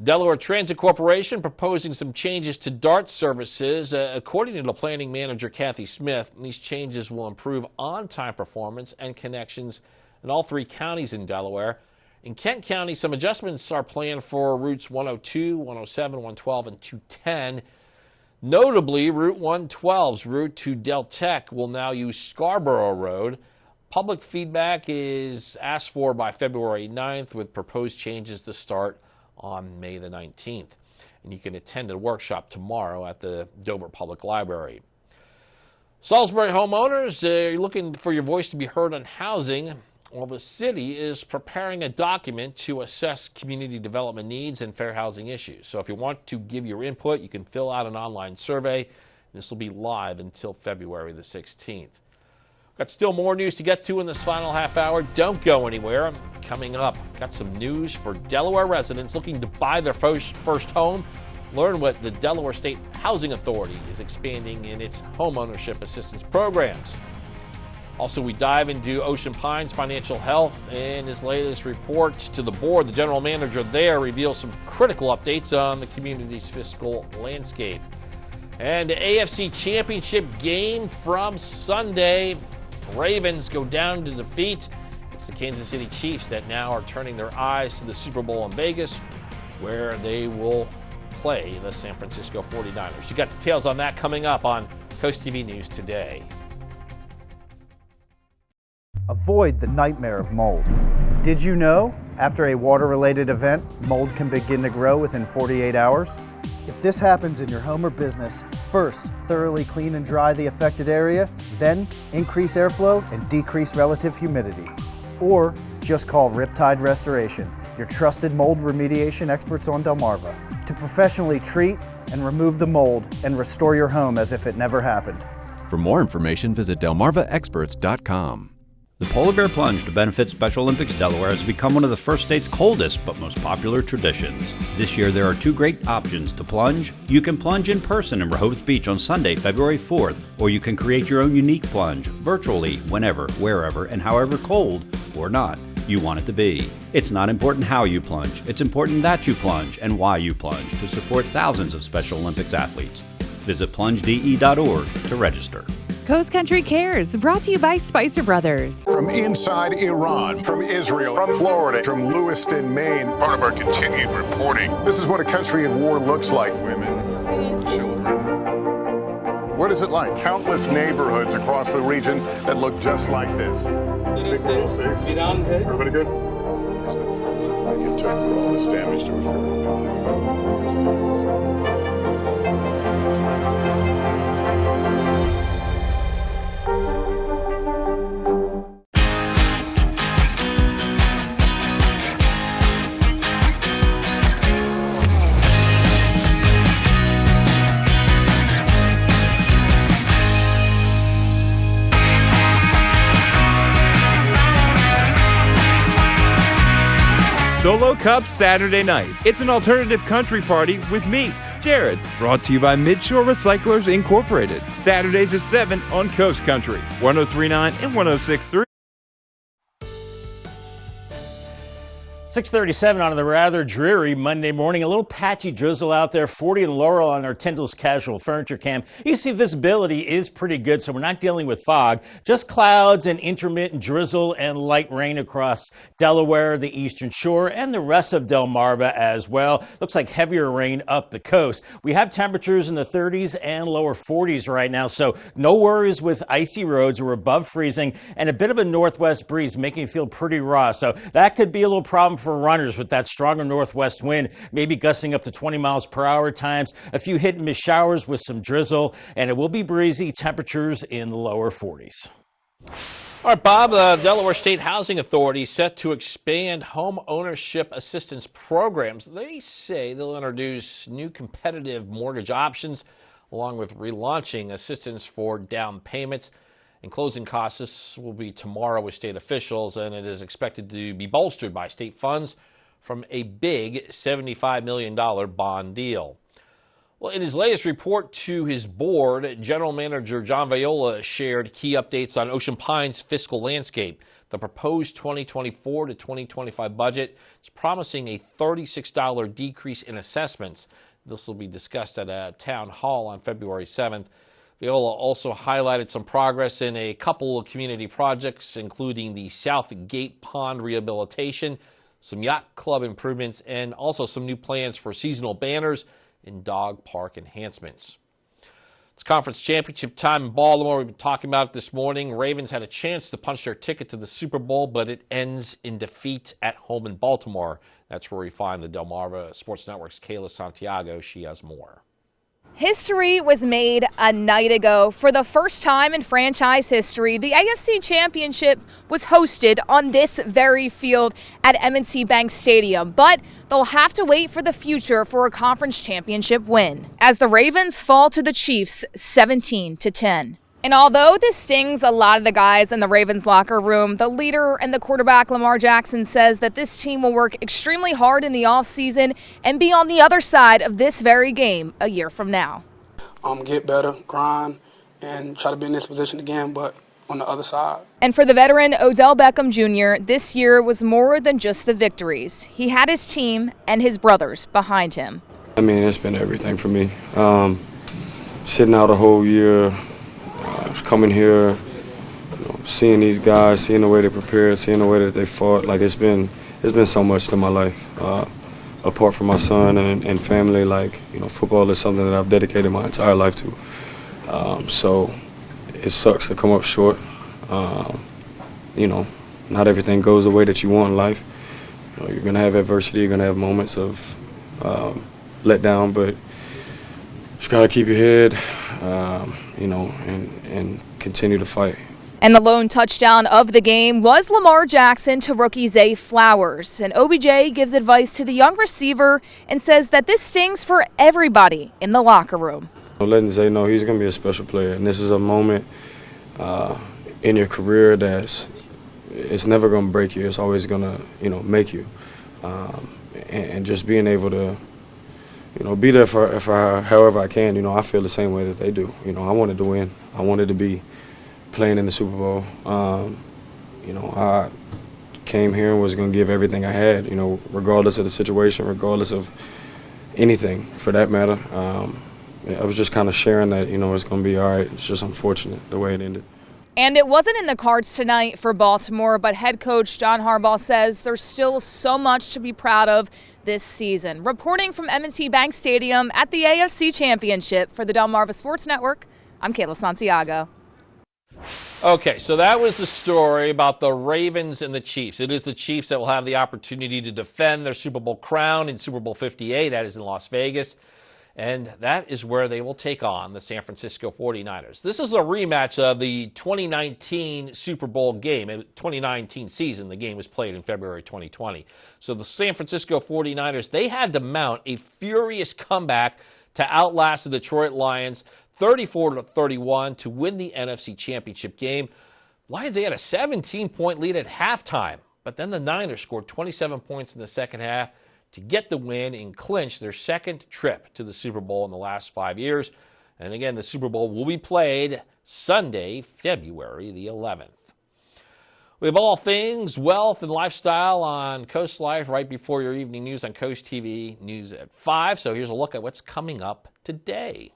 Delaware Transit Corporation proposing some changes to DART services. According to the planning manager, Kathy Smith, these changes will improve on-time performance and connections in all 3 counties in Delaware. In Kent County, some adjustments are planned for routes 102, 107, 112, and 210. Notably, Route 112's route to Del Tech will now use Scarborough Road. Public feedback is asked for by February 9th, with proposed changes to start on May the 19th. And you can attend a workshop tomorrow at the Dover Public Library. Salisbury homeowners, you're looking for your voice to be heard on housing. Well, the city is preparing a document to assess community development needs and fair housing issues. So if you want to give your input, you can fill out an online survey. This will be live until February the 16th. Got still more news to get to in this final half hour. Don't go anywhere. Coming up, got some news for Delaware residents looking to buy their first home. Learn what the Delaware State Housing Authority is expanding in its homeownership assistance programs. Also, we dive into Ocean Pines financial health. In his latest report to the board, the general manager there reveals some critical updates on the community's fiscal landscape. And the AFC Championship game from Sunday. Ravens go down to defeat. It's the Kansas City Chiefs that now are turning their eyes to the Super Bowl in Vegas, where they will play the San Francisco 49ers. You got details on that coming up on Coast TV News Today. Avoid the nightmare of mold. Did you know, after a water-related event, mold can begin to grow within 48 hours? If this happens in your home or business, first thoroughly clean and dry the affected area, then increase airflow and decrease relative humidity. Or just call Riptide Restoration, your trusted mold remediation experts on Delmarva, to professionally treat and remove the mold and restore your home as if it never happened. For more information, visit delmarvaexperts.com. The Polar Bear Plunge to benefit Special Olympics Delaware has become one of the first state's coldest but most popular traditions. This year there are two great options to plunge. You can plunge in person in Rehoboth Beach on Sunday, February 4th, or you can create your own unique plunge virtually, whenever, wherever, and however cold or not you want it to be. It's not important how you plunge, it's important that you plunge and why you plunge to support thousands of Special Olympics athletes. Visit plungede.org to register. Coast Country Cares, brought to you by Spicer Brothers. From inside Iran, from Israel, from Florida, from Lewiston, Maine. Part of our continued reporting. This is what a country at war looks like. Women, children. What is it like? Countless neighborhoods across the region that look just like this. Everybody good? It took for all this damage to Solo Cup Saturday night. It's an alternative country party with me, Jared. Brought to you by Midshore Recyclers Incorporated. Saturdays at 7 on Coast Country, 103.9 and 106.3. 6:37 on the rather dreary Monday morning. A little patchy drizzle out there, 40 in Laurel on our Tyndall's Casual Furniture Cam. You see visibility is pretty good, so we're not dealing with fog. Just clouds and intermittent drizzle and light rain across Delaware, the Eastern Shore, and the rest of Delmarva as well. Looks like heavier rain up the coast. We have temperatures in the 30s and lower 40s right now, so no worries with icy roads. We're above freezing and a bit of a northwest breeze making it feel pretty raw. So that could be a little problem for runners with that stronger northwest wind, maybe gusting up to 20 miles per hour at times. A few hit and miss showers with some drizzle, and it will be breezy. Temperatures in the lower 40s. All right, Bob, the Delaware State Housing Authority set to expand home ownership assistance programs. They say they'll introduce new competitive mortgage options along with relaunching assistance for down payments. And closing costs will be tomorrow with state officials, and it is expected to be bolstered by state funds from a big $75 million bond deal. Well, in his latest report to his board, General Manager John Viola shared key updates on Ocean Pines' fiscal landscape. The proposed 2024 to 2025 budget is promising a $36 decrease in assessments. This will be discussed at a town hall on February 7th. Viola also highlighted some progress in a couple of community projects, including the South Gate Pond rehabilitation, some yacht club improvements, and also some new plans for seasonal banners and dog park enhancements. It's conference championship time in Baltimore. We've been talking about it this morning. Ravens had a chance to punch their ticket to the Super Bowl, but it ends in defeat at home in Baltimore. That's where we find the Delmarva Sports Network's Kayla Santiago. She has more. History was made a night ago. For the first time in franchise history, the AFC Championship was hosted on this very field at M&T Bank Stadium. But they'll have to wait for the future for a conference championship win, as the Ravens fall to the Chiefs 17-10. And although this stings a lot of the guys in the Ravens locker room, the leader and the quarterback Lamar Jackson says that this team will work extremely hard in the offseason and be on the other side of this very game a year from now. Get better, grind, and try to be in this position again. But on the other side. And for the veteran Odell Beckham Jr., this year was more than just the victories. He had his team and his brothers behind him. I mean, it's been everything for me. Sitting out a whole year, coming here, seeing these guys, seeing the way they prepared, seeing the way that they fought. Like, it's been so much to my life. Apart from my son and family, like, football is something that I've dedicated my entire life to. So it sucks to come up short. Not everything goes the way that you want in life. You're gonna have adversity. You're gonna have moments of let down, but you just gotta keep your head, and continue to fight. And the lone touchdown of the game was Lamar Jackson to rookie Zay Flowers. And OBJ gives advice to the young receiver and says that this stings for everybody in the locker room. Letting Zay know he's going to be a special player, and this is a moment in your career it's never going to break you. It's always going to, make you. And just being able to, be there for however I can. I feel the same way that they do. I wanted to win. I wanted to be playing in the Super Bowl. I came here and was going to give everything I had, regardless of the situation, regardless of anything for that matter. I was just kind of sharing that, it's going to be all right. It's just unfortunate the way it ended. And it wasn't in the cards tonight for Baltimore, but head coach John Harbaugh says there's still so much to be proud of this season. Reporting from M&T Bank Stadium at the AFC Championship for the Delmarva Sports Network, I'm Kayla Santiago. Okay, so that was the story about the Ravens and the Chiefs. It is the Chiefs that will have the opportunity to defend their Super Bowl crown in Super Bowl 58. That is in Las Vegas. And that is where they will take on the San Francisco 49ers. This is a rematch of the 2019 Super Bowl game. In 2019 season, the game was played in February 2020. So the San Francisco 49ers, they had to mount a furious comeback to outlast the Detroit Lions 34-31 to win the NFC Championship game. Lions, they had a 17-point lead at halftime, but then the Niners scored 27 points in the second half to get the win and clinch their second trip to the Super Bowl in the last 5 years. And again, the Super Bowl will be played Sunday, February the 11th. We have all things wealth and lifestyle on Coast Life right before your evening news on Coast TV News at 5. So here's a look at what's coming up today.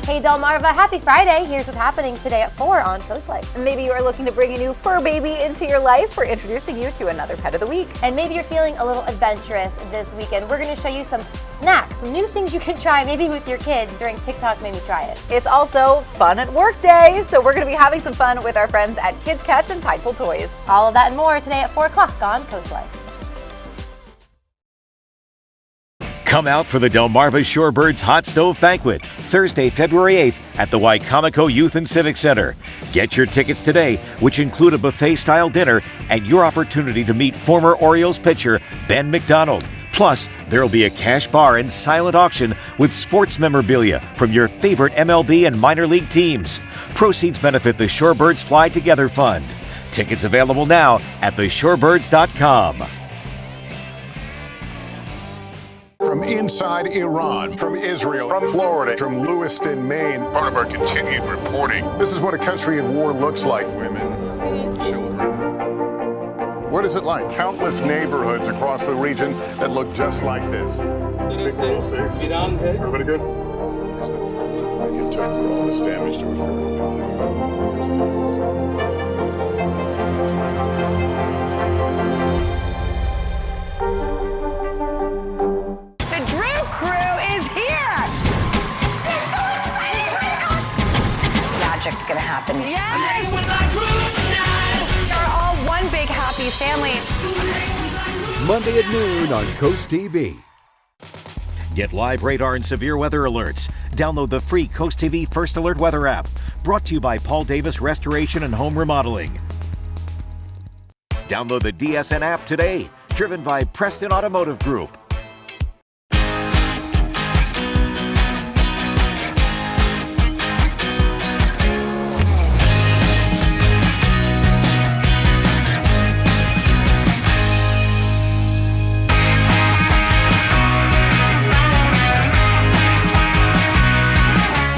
Hey Delmarva, happy Friday. Here's what's happening today at 4 on Coast Life. Maybe you are looking to bring a new fur baby into your life. We're introducing you to another pet of the week. And maybe you're feeling a little adventurous this weekend. We're going to show you some snacks, some new things you can try maybe with your kids during TikTok Maybe Try It. It's also Fun at Work Day, so we're going to be having some fun with our friends at Kids Catch and Tideful Toys. All of that and more today at 4 o'clock on Coast Life. Come out for the Delmarva Shorebirds Hot Stove Banquet, Thursday, February 8th at the Wicomico Youth and Civic Center. Get your tickets today, which include a buffet-style dinner and your opportunity to meet former Orioles pitcher Ben McDonald. Plus, there will be a cash bar and silent auction with sports memorabilia from your favorite MLB and minor league teams. Proceeds benefit the Shorebirds Fly Together Fund. Tickets available now at theshorebirds.com. From inside Iran, from Israel, from Florida, from Lewiston, Maine, part of our continued reporting. This is what a country in war looks like. Women, children. What is it like? Countless neighborhoods across the region that look just like this. Everybody good? Get took for all this damage to Magic's gonna happen. Yes! They're all one big happy family. Monday at noon on Coast TV. Get live radar and severe weather alerts. Download the free Coast TV First Alert Weather app. Brought to you by Paul Davis Restoration and Home Remodeling. Download the DSN app today. Driven by Preston Automotive Group.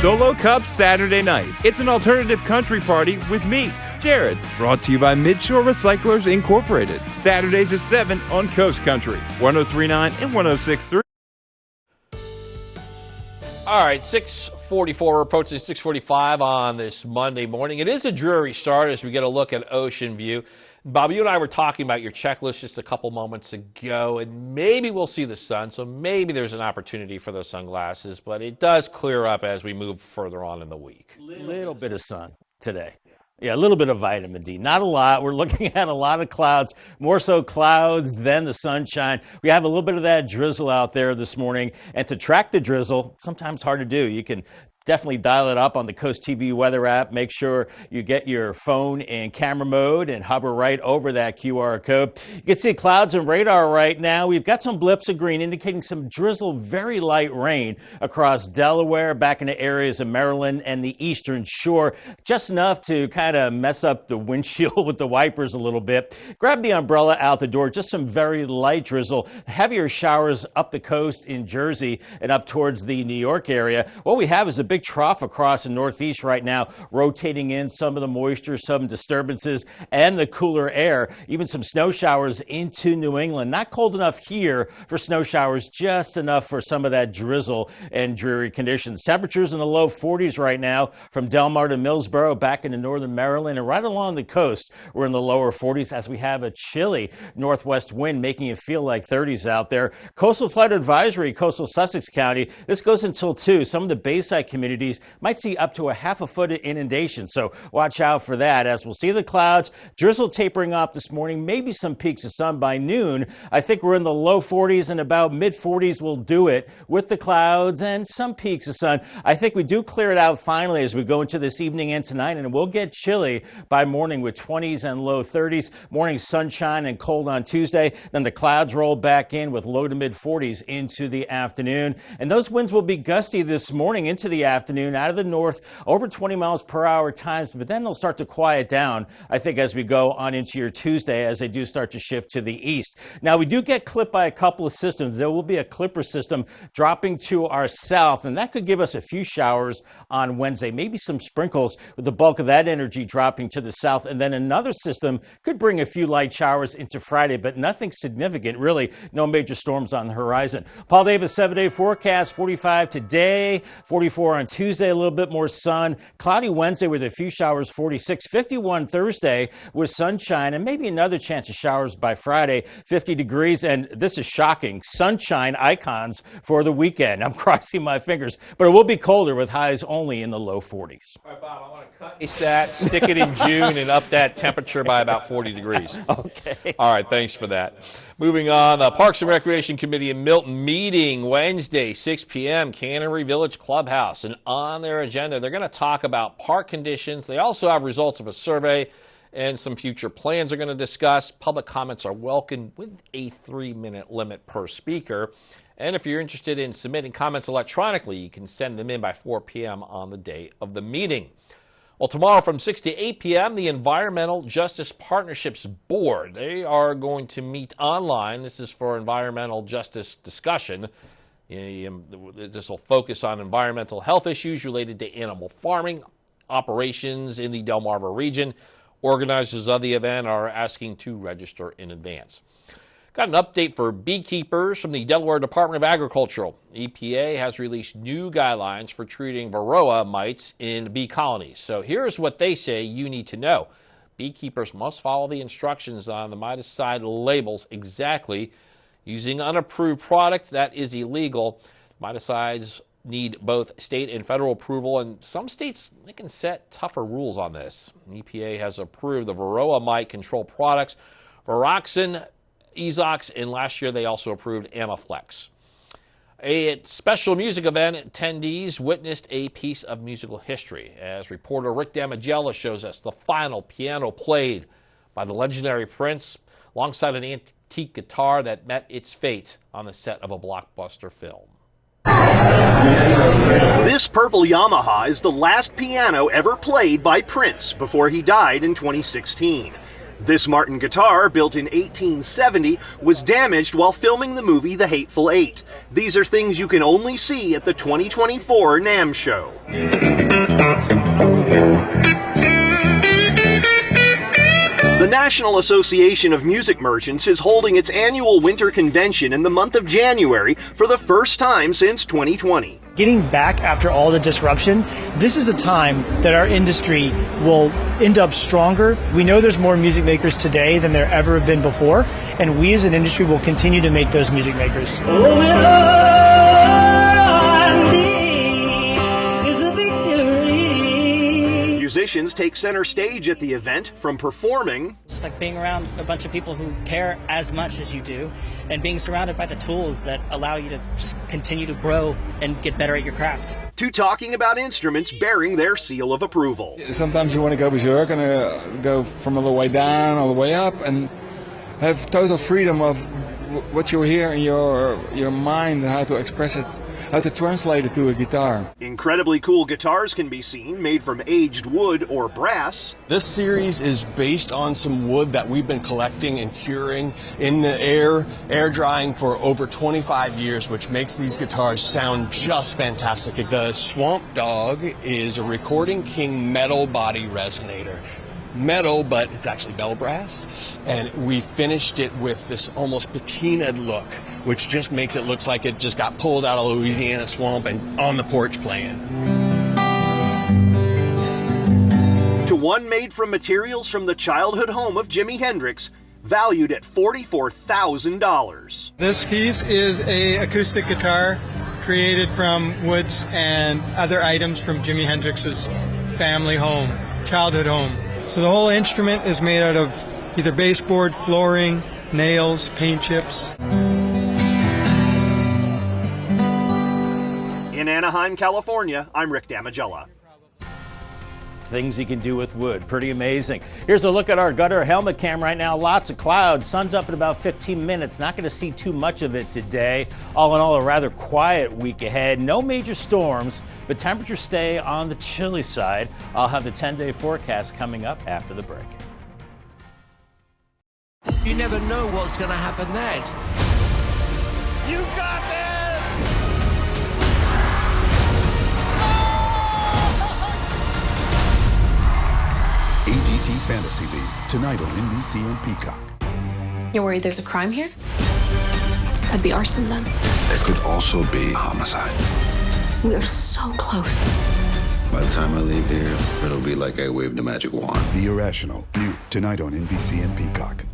So Solo Cup Saturday night. It's an alternative country party with me, Jared. Brought to you by Midshore Recyclers Incorporated. Saturdays at 7 on Coast Country, 103.9 and 106.3. All right, 6:44, approaching 6:45 on this Monday morning. It is a dreary start as we get a look at Ocean View. Bob, you and I were talking about your checklist just a couple moments ago, and maybe we'll see the sun, so maybe there's an opportunity for those sunglasses, but it does clear up as we move further on in the week. A little bit of sun today. Yeah, a little bit of vitamin D. Not a lot. We're looking at a lot of clouds, more so clouds than the sunshine. We have a little bit of that drizzle out there this morning. And to track the drizzle, sometimes hard to do. You can definitely dial it up on the CoastTV weather app. Make sure you get your phone in camera mode and hover right over that QR code. You can see clouds and radar right now. We've got some blips of green indicating some drizzle, very light rain across Delaware, back into areas of Maryland and the eastern shore. Just enough to kind of mess up the windshield with the wipers a little bit. Grab the umbrella out the door. Just some very light drizzle. Heavier showers up the coast in Jersey and up towards the New York area. What we have is a big trough across the northeast right now, rotating in some of the moisture, some disturbances, and the cooler air. Even some snow showers into New England. Not cold enough here for snow showers, just enough for some of that drizzle and dreary conditions. Temperatures in the low 40s right now from Delmar to Millsboro, back into northern Maryland, and right along the coast, we're in the lower 40s as we have a chilly northwest wind making it feel like 30s out there. Coastal flood advisory, coastal Sussex County. This goes until 2. Some of the Bayside communities might see up to a half a foot of inundation, so watch out for that as we'll see the clouds. Drizzle tapering off this morning, maybe some peaks of sun by noon. I think we're in the low 40s and about mid 40s will do it with the clouds and some peaks of sun. I think we do clear it out finally as we go into this evening and tonight, and it will get chilly by morning with 20s and low 30s. Morning sunshine and cold on Tuesday. Then the clouds roll back in with low to mid 40s into the afternoon. And those winds will be gusty this morning into the afternoon out of the north, over 20 miles per hour times, but then they'll start to quiet down, I think, as we go on into your Tuesday, as they do start to shift to the east. Now, we do get clipped by a couple of systems. There will be a clipper system dropping to our south, and that could give us a few showers on Wednesday, maybe some sprinkles with the bulk of that energy dropping to the south. And then another system could bring a few light showers into Friday, but nothing significant, really. No major storms on the horizon. Paul Davis 7-day forecast, 45 today, 44 on Tuesday, a little bit more sun. Cloudy Wednesday with a few showers, 46. 51 Thursday with sunshine and maybe another chance of showers by Friday, 50 degrees. And this is shocking, sunshine icons for the weekend. I'm crossing my fingers, but it will be colder with highs only in the low 40s. All right, Bob, I want to cut that, stick it in June and up that temperature by about 40 degrees. Okay. All right, thanks for that. Moving on, the Parks and Recreation Committee in Milton meeting Wednesday, 6 p.m., Cannery Village Clubhouse. And on their agenda, they're going to talk about park conditions. They also have results of a survey and some future plans they're going to discuss. Public comments are welcome with a 3-minute limit per speaker. And if you're interested in submitting comments electronically, you can send them in by 4 p.m. on the day of the meeting. Well, tomorrow from 6 to 8 p.m., the Environmental Justice Partnerships Board, they are going to meet online. This is for environmental justice discussion. This will focus on environmental health issues related to animal farming operations in the Delmarva region. Organizers of the event are asking to register in advance. Got an update for beekeepers from the Delaware Department of Agriculture. EPA has released new guidelines for treating varroa mites in bee colonies. So here's what they say you need to know. Beekeepers must follow the instructions on the miticide labels exactly. Using unapproved products, that is illegal. Miticides need both state and federal approval, and some states they can set tougher rules on this. EPA has approved the varroa mite control products, Varoxin, Ezox, and last year they also approved Amaflex. A special music event attendees witnessed a piece of musical history as reporter Rick Damigella shows us the final piano played by the legendary Prince alongside an antique guitar that met its fate on the set of a blockbuster film. This purple Yamaha is the last piano ever played by Prince before he died in 2016. This Martin guitar, built in 1870, was damaged while filming the movie The Hateful Eight. These are things you can only see at the 2024 NAMM show. The National Association of Music Merchants is holding its annual winter convention in the month of January for the first time since 2020. Getting back after all the disruption, this is a time that our industry will end up stronger. We know there's more music makers today than there ever have been before, and we as an industry will continue to make those music makers. Musicians take center stage at the event, from performing, just like being around a bunch of people who care as much as you do, and being surrounded by the tools that allow you to just continue to grow and get better at your craft, to talking about instruments bearing their seal of approval. Sometimes you want to go berserk and go from all the way down all the way up and have total freedom of what you hear in your mind, how to express it, how to translate it to a guitar. Incredibly cool guitars can be seen, made from aged wood or brass. This series is based on some wood that we've been collecting and curing in the air drying for over 25 years, which makes these guitars sound just fantastic. The Swamp Dog is a Recording King metal body resonator. Metal, but it's actually bell brass, and we finished it with this almost patinaed look, which just makes it look like it just got pulled out of Louisiana swamp and on the porch playing. To one made from materials from the childhood home of Jimi Hendrix, valued at $44,000. This piece is an acoustic guitar created from woods and other items from Jimi Hendrix's family home, childhood home. So the whole instrument is made out of either baseboard, flooring, nails, paint chips. In Anaheim, California, I'm Rick Damagella. Things you can do with wood, pretty amazing. Here's a look at our gutter helmet cam right now. Lots of clouds, sun's up in about 15 minutes. Not going to see too much of it today. All in all, a rather quiet week ahead. No major storms, but temperatures stay on the chilly side. I'll have the 10-day forecast coming up after the break. You never know what's going to happen next. You got this! AGT Fantasy League, tonight on NBC and Peacock. You're worried there's a crime here? That'd be arson then. It could also be homicide. We are so close. By the time I leave here, it'll be like I waved a magic wand. The Irrational, new tonight on NBC and Peacock.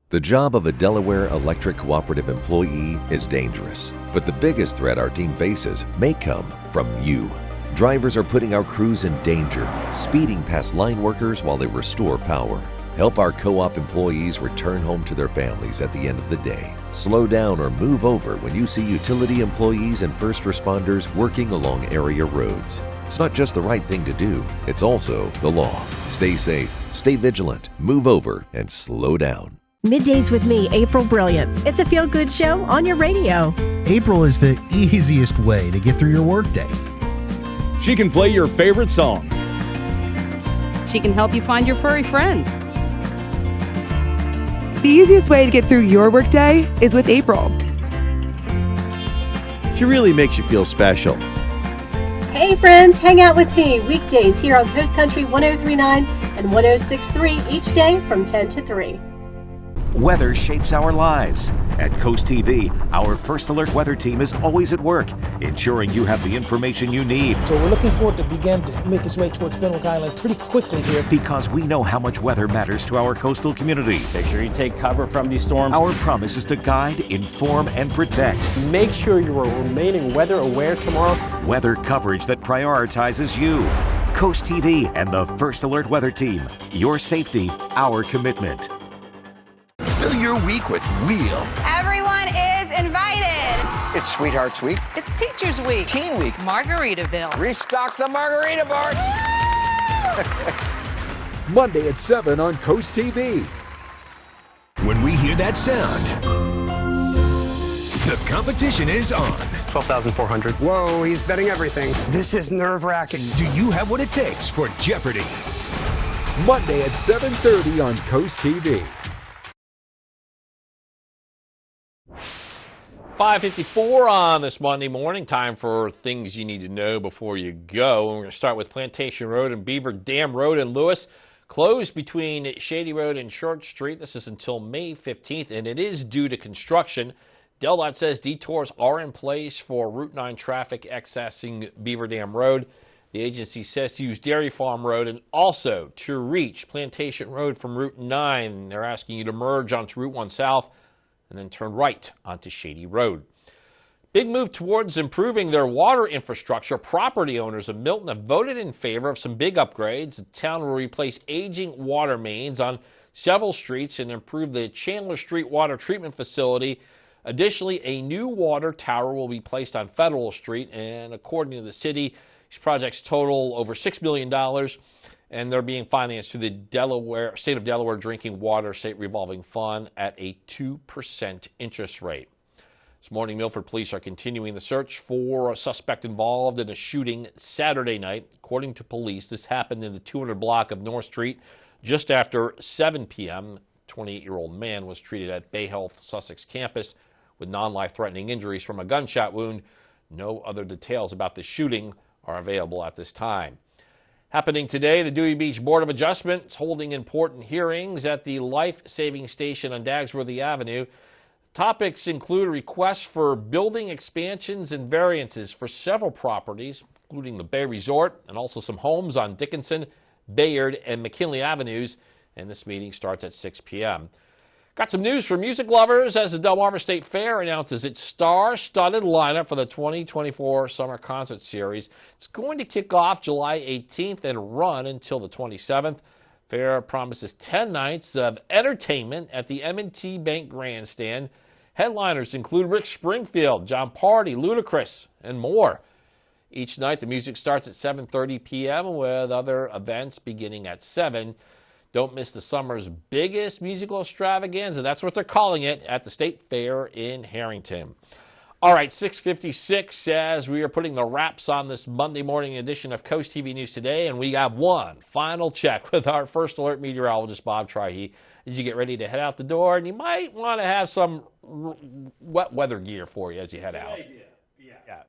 The job of a Delaware Electric Cooperative employee is dangerous, but the biggest threat our team faces may come from you. Drivers are putting our crews in danger, speeding past line workers while they restore power. Help our co-op employees return home to their families at the end of the day. Slow down or move over when you see utility employees and first responders working along area roads. It's not just the right thing to do, it's also the law. Stay safe, stay vigilant, move over, and slow down. Middays with me, April Brilliant. It's a feel-good show on your radio. April is the easiest way to get through your workday. She can play your favorite song. She can help you find your furry friend. The easiest way to get through your workday is with April. She really makes you feel special. Hey friends, hang out with me weekdays here on Coast Country 103.9 and 106.3 each day from 10 to 3. Weather shapes our lives. At Coast TV, our First Alert weather team is always at work, ensuring you have the information you need. So we're looking forward to begin to make its way towards Fenwick Island pretty quickly here. Because we know how much weather matters to our coastal community. Make sure you take cover from these storms. Our promise is to guide, inform, and protect. Make sure you are remaining weather aware tomorrow. Weather coverage that prioritizes you. Coast TV and the First Alert weather team. Your safety, our commitment. Fill your week with real. Everyone is invited. It's Sweethearts Week. It's Teachers Week. Teen Week. Margaritaville. Restock the margarita bar. Monday at 7 on Coast TV. When we hear that sound, the competition is on. 12,400. Whoa, he's betting everything. This is nerve-wracking. Do you have what it takes for Jeopardy? Monday at 7:30 on Coast TV. 5:54 on this Monday morning. Time for things you need to know before you go. And we're going to start with Plantation Road and Beaver Dam Road in Lewis. Closed between Shady Road and Church Street. This is until May 15th, and it is due to construction. DelDOT says detours are in place for Route 9 traffic accessing Beaver Dam Road. The agency says to use Dairy Farm Road and also to reach Plantation Road from Route 9. They're asking you to merge onto Route 1 South and then turn right onto Shady Road. Big move towards improving their water infrastructure. Property owners of Milton have voted in favor of some big upgrades. The town will replace aging water mains on several streets and improve the Chandler Street water treatment facility. Additionally, a new water tower will be placed on Federal Street, and according to the city, these projects total over $6 million, and they're being financed through the State of Delaware Drinking Water State Revolving Fund at a 2% interest rate. This morning, Milford police are continuing the search for a suspect involved in a shooting Saturday night. According to police, this happened in the 200 block of North Street just after 7 p.m. A 28-year-old man was treated at Bay Health Sussex campus with non-life-threatening injuries from a gunshot wound. No other details about the shooting are available at this time. Happening today, the Dewey Beach Board of Adjustment is holding important hearings at the life-saving station on Dagsworthy Avenue. Topics include requests for building expansions and variances for several properties, including the Bay Resort and also some homes on Dickinson, Bayard, and McKinley Avenues. And this meeting starts at 6 p.m. Got some news for music lovers as the Delmarva State Fair announces its star-studded lineup for the 2024 Summer Concert Series. It's going to kick off July 18th and run until the 27th. Fair promises 10 nights of entertainment at the M&T Bank Grandstand. Headliners include Rick Springfield, John Party, Ludacris, and more. Each night, the music starts at 7:30 p.m. with other events beginning at 7. Don't miss the summer's biggest musical extravaganza. That's what they're calling it at the State Fair in Harrington. All right, 6:56 as we are putting the wraps on this Monday morning edition of Coast TV News Today, and we got one final check with our first alert meteorologist, Bob Trihey, as you get ready to head out the door, and you might want to have some wet weather gear for you as you head out. Good idea. Yeah.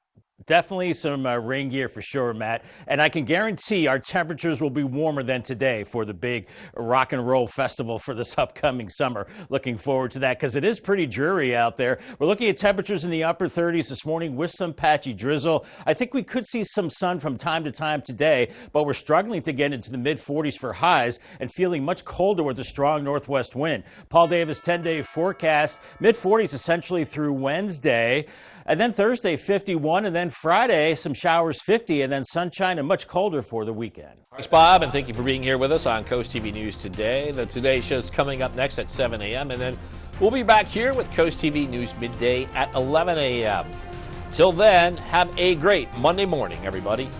Definitely some rain gear for sure, Matt. And I can guarantee our temperatures will be warmer than today for the big rock and roll festival for this upcoming summer. Looking forward to that because it is pretty dreary out there. We're looking at temperatures in the upper 30s this morning with some patchy drizzle. I think we could see some sun from time to time today, but we're struggling to get into the mid-40s for highs and feeling much colder with a strong northwest wind. Paul Davis 10-day forecast, mid-40s essentially through Wednesday. And then Thursday, 51, and then Friday, some showers, 50, and then sunshine and much colder for the weekend. Thanks, Bob, and thank you for being here with us on Coast TV News Today. The Today Show is coming up next at 7 a.m., and then we'll be back here with Coast TV News midday at 11 a.m. Till then, have a great Monday morning, everybody.